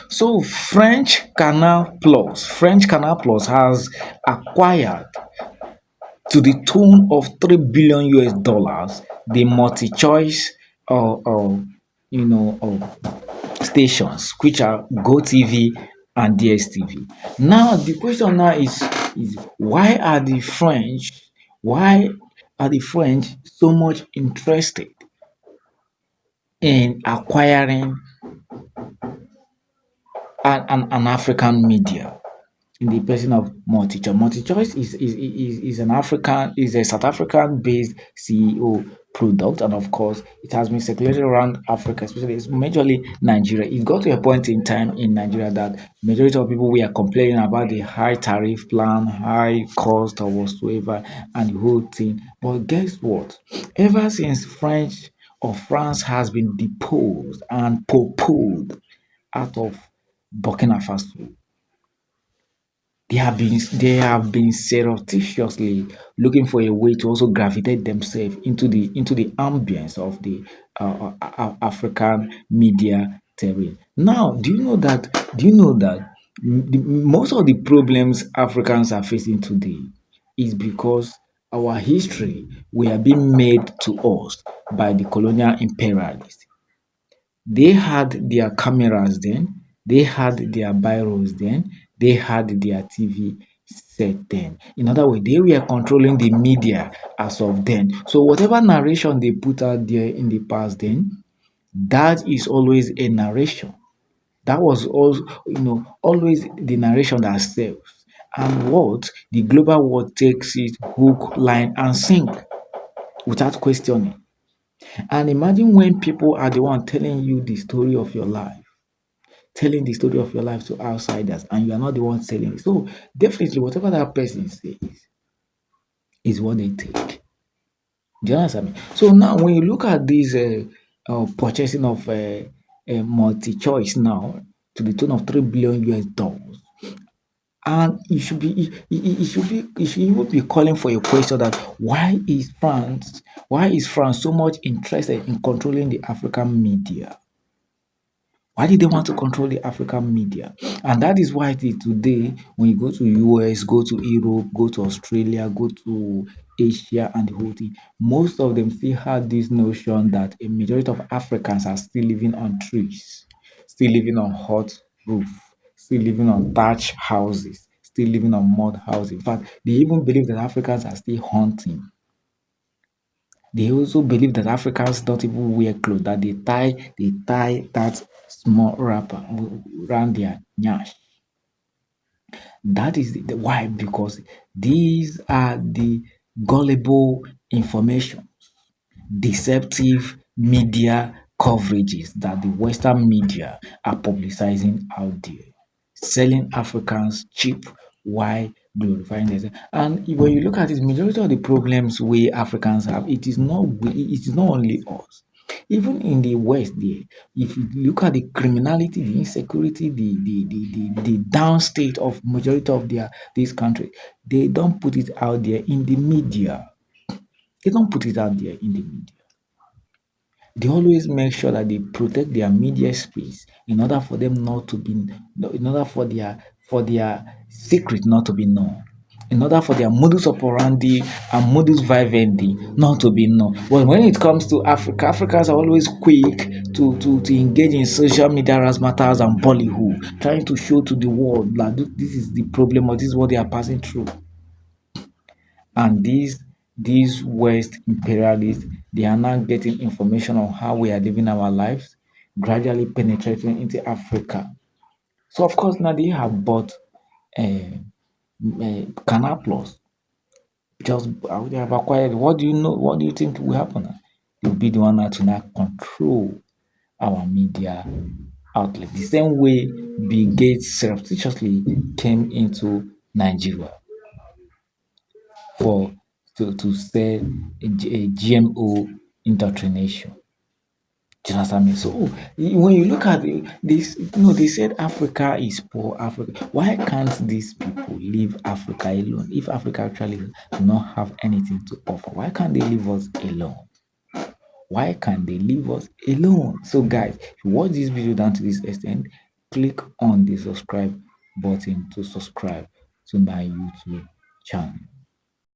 So French Canal Plus has acquired to the tune of 3 billion US dollars the multi-choice or stations which are GoTV and DSTV. Now the question now is why are the French so much interested in acquiring an African media in the person of MultiChoice. MultiChoice is an African is a South African based CEO product, and of course it has been circulated around Africa, especially it's majorly Nigeria. It got to a point in time in Nigeria that majority of people were complaining about the high tariff plan, high cost or whatsoever, and the whole thing. But guess what? Ever since France has been deposed and proposed out of Burkina Faso, they have been surreptitiously looking for a way to also gravitate themselves into the ambience of the African media terrain. Now, do you know that most of the problems Africans are facing today is because our history we are being made to us by the colonial imperialists. They had their cameras then, they had their biros then, they had their TV set then. In other words, they were controlling the media as of then. So whatever narration they put out there in the past then, that is always a narration. That was also, always the narration that sells. And what the global world takes it hook, line, and sink without questioning. And imagine when people are the one telling you the story of your life, telling the story of your life to outsiders, and you are not the one telling it. So definitely, whatever that person says is what they take. Do you understand me? So now, when you look at this purchasing of multi-choice now to the tune of 3 billion US dollars, and it should even be calling for a question that why is France so much interested in controlling the African media? Why did they want to control the African media? And that is why today, when you go to US, go to Europe, go to Australia, go to Asia and the whole thing, most of them still had this notion that a majority of Africans are still living on trees, still living on hot roof, still living on thatch houses, still living on mud houses. In fact, they even believe that Africans are still hunting. They also believe that Africans don't even wear clothes, that they tie that small wrapper around their nyash. That is why, because these are the gullible information, deceptive media coverages that the Western media are publicizing out there, selling Africans cheap while glorifying themselves. And when you look at it, majority of the problems we Africans have, it is not only us. Even in the West, there, if you look at the criminality, the insecurity, the down state of majority of this country, they don't put it out there in the media. They don't put it out there in the media. They always make sure that they protect their media space in order for them not to be, in order for their secret not to be known, in order for their modus operandi and modus vivendi not to be known. But when it comes to Africa, Africans are always quick to engage in social media razzmatazz and Bollywood, trying to show to the world that this is the problem or this is what they are passing through. And these West imperialists, they are now getting information on how we are living our lives, gradually penetrating into Africa. So of course now they have bought Canal Plus. Just they have acquired. What do you know? What do you think will happen? They'll be the one now to now control our media outlet. The same way Bill Gates surreptitiously came into Nigeria for to sell a GMO indoctrination. Do you understand me? So when you look at this, they said Africa is poor. Africa. Why can't these people leave Africa alone? If Africa actually do not have anything to offer, why can't they leave us alone? Why can't they leave us alone? So guys, if you watch this video down to this extent, click on the subscribe button to subscribe to my YouTube channel.